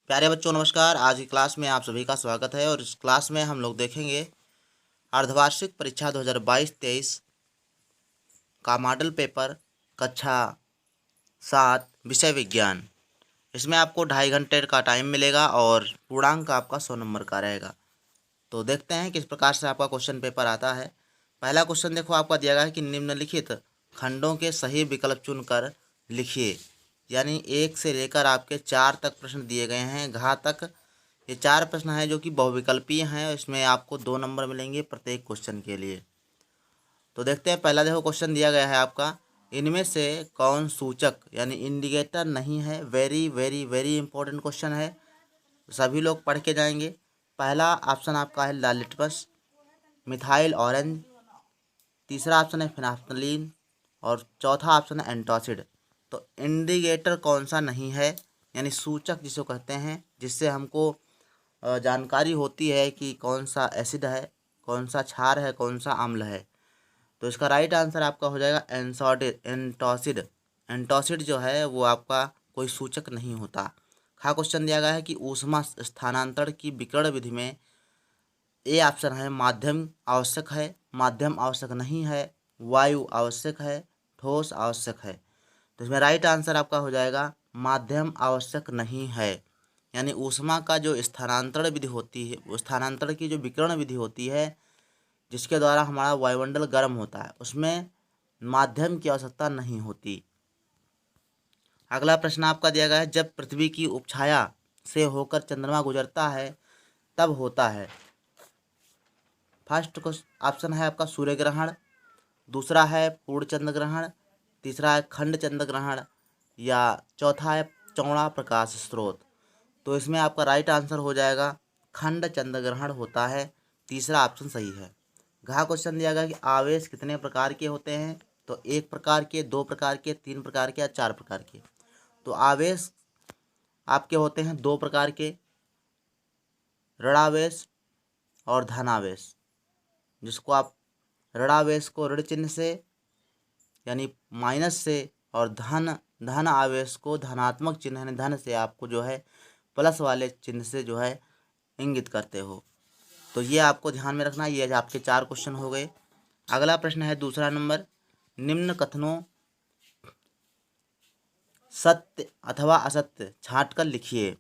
प्यारे बच्चों नमस्कार। आज की क्लास में आप सभी का स्वागत है और इस क्लास में हम लोग देखेंगे अर्धवार्षिक परीक्षा 2022-23 का मॉडल पेपर कक्षा 7 विषय विज्ञान। इसमें आपको 2.5 घंटे का टाइम मिलेगा और पूर्णांक आपका 100 नंबर का रहेगा। तो देखते हैं किस प्रकार से आपका क्वेश्चन पेपर आता है। पहला क्वेश्चन देखो, आपका दिया गया है कि निम्नलिखित खंडों के सही विकल्प चुनकर लिखिए। यानी 1 से लेकर आपके 4 तक प्रश्न दिए गए हैं, घ तक। ये 4 प्रश्न हैं जो कि बहुविकल्पीय हैं। इसमें आपको 2 नंबर मिलेंगे प्रत्येक क्वेश्चन के लिए। तो देखते हैं, पहला देखो क्वेश्चन दिया गया है आपका, इनमें से कौन सूचक यानी इंडिकेटर नहीं है। Very very very important question है, सभी लोग पढ़ के जाएंगे। पहला ऑप्शन आपका है लाल लिटमस, मिथाइल ऑरेंज, तीसरा ऑप्शन है फिनाफ्थलीन और चौथा ऑप्शन है एंटासिड। तो इंडिकेटर कौन सा नहीं है, यानी सूचक जिसको कहते हैं, जिससे हमको जानकारी होती है कि कौन सा एसिड है, कौन सा क्षार है, कौन सा अम्ल है। तो इसका राइट आंसर आपका हो जाएगा एंटासिड। एंटासिड जो है वो आपका कोई सूचक नहीं होता। खा क्वेश्चन दिया गया है कि ऊष्मा स्थानांतरण की विकर्ण विधि में ए ऑप्शन है माध्यम आवश्यक है, माध्यम आवश्यक नहीं है, वायु आवश्यक है, ठोस आवश्यक है। तो इसमें राइट आंसर आपका हो जाएगा माध्यम आवश्यक नहीं है। यानी ऊष्मा का जो स्थानांतरण विधि होती है, वो स्थानांतरण की जो विकिरण विधि होती है जिसके द्वारा हमारा वायुमंडल गर्म होता है, उसमें माध्यम की आवश्यकता नहीं होती। अगला प्रश्न आपका दिया गया है, जब पृथ्वी की उपछाया से होकर चंद्रमा गुजरता है तब होता है। फर्स्ट ऑप्शन है आपका सूर्य ग्रहण, दूसरा है पूर्ण चंद्र ग्रहण, तीसरा है खंड चंद्र ग्रहण या चौथा है चौड़ा प्रकाश स्रोत। तो इसमें आपका राइट आंसर हो जाएगा खंड चंद्र ग्रहण होता है, तीसरा ऑप्शन सही है। घा क्वेश्चन दिया गया कि आवेश कितने प्रकार के होते हैं। तो 1 प्रकार के, 2 प्रकार के, 3 प्रकार के या 4 प्रकार के। तो आवेश आपके होते हैं 2 प्रकार के, ऋणावेश और धनावेश। जिसको आप ऋणावेश को ऋण चिन्ह से यानी माइनस से और धन आवेश को धनात्मक चिन्ह यानी धन से आपको जो है प्लस वाले चिन्ह से जो है इंगित करते हो। तो ये आपको ध्यान में रखना। ये आपके 4 क्वेश्चन हो गए। अगला प्रश्न है दूसरा नंबर, निम्न कथनों सत्य अथवा असत्य छांट कर लिखिए।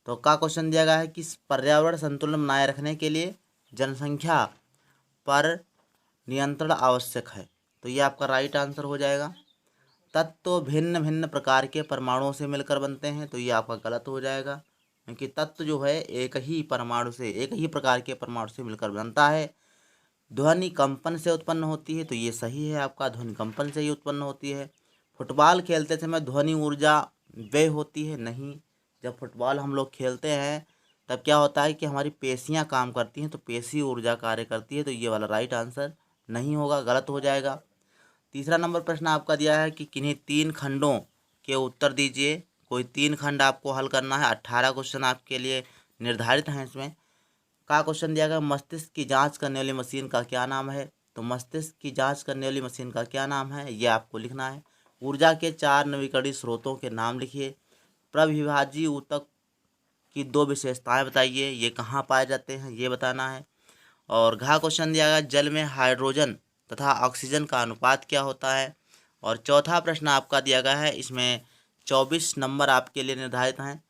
तो का क्वेश्चन दिया गया है कि पर्यावरण संतुलन बनाए रखने के लिए जनसंख्या पर नियंत्रण आवश्यक है। तो ये आपका राइट आंसर हो जाएगा। तत्व भिन्न भिन्न प्रकार के परमाणुओं से मिलकर बनते हैं। तो ये आपका गलत हो जाएगा, क्योंकि तत्व जो है एक ही परमाणु से, एक ही प्रकार के परमाणु से मिलकर बनता है। ध्वनि कंपन से उत्पन्न होती है। तो ये सही है आपका, ध्वनि कंपन से ही उत्पन्न होती है। फुटबॉल खेलते समय ध्वनि ऊर्जा व्यय होती है, नहीं। जब फुटबॉल हम लोग खेलते हैं तब क्या होता है कि हमारी पेशियां काम करती हैं, तो पेशी ऊर्जा कार्य करती है। तो ये वाला राइट आंसर नहीं होगा, गलत हो जाएगा। तीसरा नंबर प्रश्न आपका दिया है कि किन्हीं 3 खंडों के उत्तर दीजिए। कोई 3 खंड आपको हल करना है। 18 क्वेश्चन आपके लिए निर्धारित हैं। इसमें का क्वेश्चन दिया गया, मस्तिष्क की जांच करने वाली मशीन का क्या नाम है। तो मस्तिष्क की जांच करने वाली मशीन का क्या नाम है, ये आपको लिखना है। ऊर्जा के 4 नवीकरणीय स्रोतों के नाम लिखिए। प्रविभाज्य ऊतक की 2 विशेषताएं बताइए, ये कहाँ पाए जाते हैं, ये बताना है। और घा क्वेश्चन दिया गया, जल में हाइड्रोजन तथा ऑक्सीजन का अनुपात क्या होता है। और चौथा प्रश्न आपका दिया गया है, इसमें 24 नंबर आपके लिए निर्धारित हैं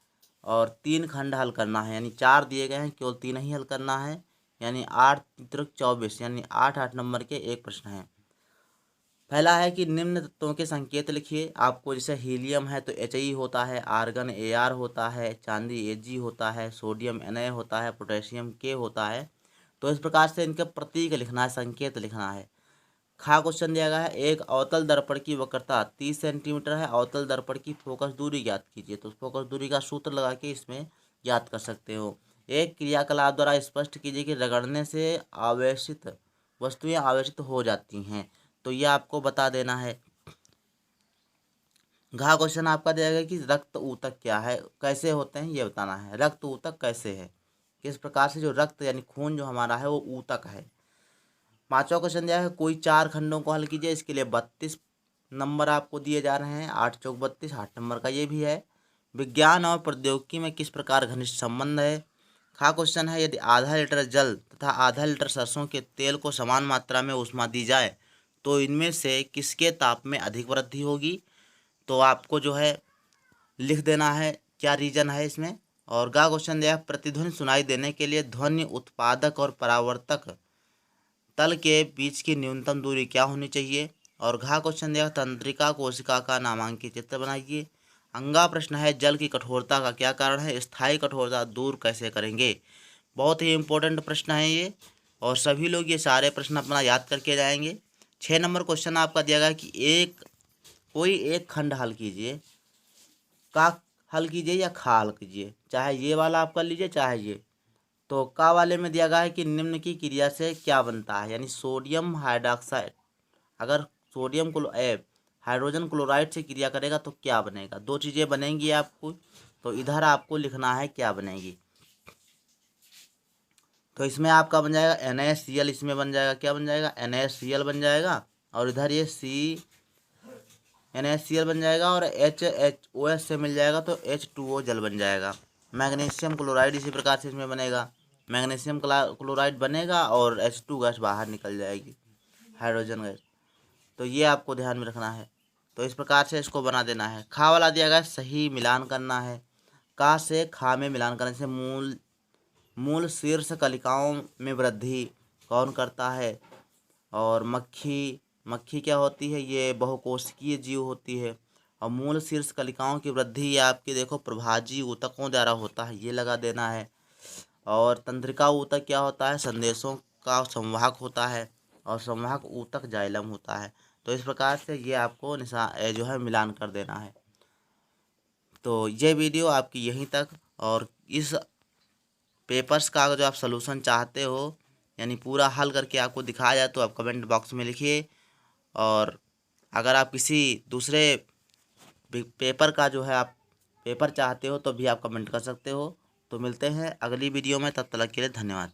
और 3 खंड हल करना है। यानी 4 दिए गए हैं, केवल 3 ही हल करना है। यानी 8 त्रिक 24 यानी 8 नंबर के एक प्रश्न हैं। पहला है कि निम्न तत्वों के संकेत लिखिए। आपको जैसे हीलियम है तो He होता है, आर्गन Ar होता है, चांदी Ag होता है, सोडियम Na होता है, पोटेशियम K होता है। तो इस प्रकार से इनके प्रतीक लिखना है, संकेत लिखना है। खा क्वेश्चन दिया गया है, एक अवतल दर्पण की वक्रता 30 सेंटीमीटर है। अवतल दर्पण की फोकस दूरी ज्ञात कीजिए। तो फोकस दूरी का सूत्र लगा के इसमें ज्ञात कर सकते हो। एक क्रियाकलाप द्वारा स्पष्ट कीजिए कि रगड़ने से आवेशित वस्तुएं आवेशित हो जाती हैं। तो यह आपको बता देना है। घा क्वेश्चन आपका दिया गया कि रक्त ऊतक क्या है, कैसे होते हैं, ये बताना है। रक्त ऊतक कैसे है, किस प्रकार से जो रक्त यानी खून जो हमारा है वो ऊतक है। पांचवा क्वेश्चन दिया है, कोई 4 खंडों को हल कीजिए। इसके लिए 32 नंबर आपको दिए जा रहे हैं। 8 चौक 32, 8 नंबर का ये भी है। विज्ञान और प्रौद्योगिकी में किस प्रकार घनिष्ठ संबंध है। खा क्वेश्चन है, यदि आधा लीटर जल तथा आधा लीटर सरसों के तेल को समान मात्रा में ऊष्मा दी जाए तो इनमें से किसके ताप में अधिक वृद्धि होगी। तो आपको जो है लिख देना है क्या रीजन है इसमें। और गा क्वेश्चन दिया, प्रतिध्वनि सुनाई देने के लिए ध्वनि उत्पादक और परावर्तक तल के बीच की न्यूनतम दूरी क्या होनी चाहिए। और घा क्वेश्चन दिया, तंत्रिका कोशिका का नामांकित चित्र बनाइए। अंगा प्रश्न है, जल की कठोरता का क्या कारण है, स्थायी कठोरता दूर कैसे करेंगे। बहुत ही इंपॉर्टेंट प्रश्न है ये, और सभी लोग ये सारे प्रश्न अपना याद करके जाएंगे। 6 नंबर क्वेश्चन आपका दिया गया कि कोई एक खंड हल कीजिए। का हल कीजिए या खा हल कीजिए, चाहे ये वाला आप कर लीजिए चाहे ये। तो का वाले में दिया गया है कि निम्न की क्रिया से क्या बनता है, यानी सोडियम हाइड्रोक्साइड अगर सोडियम हाइड्रोजन क्लोराइड से क्रिया करेगा तो क्या बनेगा। दो चीज़ें बनेंगी आपको, तो इधर आपको लिखना है क्या बनेगी। तो इसमें आपका बन जाएगा NaCl, इसमें बन जाएगा क्या बन जाएगा NaCl बन जाएगा, और इधर ये NaCl बन जाएगा, और HOS से मिल जाएगा तो H2O जल बन जाएगा। मैग्नीशियम क्लोराइड इसी प्रकार से इसमें बनेगा, मैग्नीशियम क्लोराइड बनेगा और H2 गैस बाहर निकल जाएगी, हाइड्रोजन गैस। तो ये आपको ध्यान में रखना है। तो इस प्रकार से इसको बना देना है। खा वाला दिया गया सही मिलान करना है। का से खा में मिलान करने से मूल शीर्ष कलिकाओं में वृद्धि कौन करता है। और मक्खी क्या होती है, ये बहुकोशिकीय जीव होती है। और मूल शीर्ष कलिकाओं की वृद्धि ये आपके देखो प्रभाजी ऊतकों द्वारा होता है, ये लगा देना है। और तंत्रिका ऊतक क्या होता है, संदेशों का संवाहक होता है, और संवाहक ऊतक जाइलम होता है। तो इस प्रकार से ये आपको जो है मिलान कर देना है। तो ये वीडियो आपकी यहीं तक, और इस पेपर्स का जो आप सलूशन चाहते हो यानी पूरा हल करके आपको दिखाया जाए तो आप कमेंट बॉक्स में लिखिए। और अगर आप किसी दूसरे पेपर का जो है आप पेपर चाहते हो तो भी आप कमेंट कर सकते हो। तो मिलते हैं अगली वीडियो में, तब तक के लिए धन्यवाद।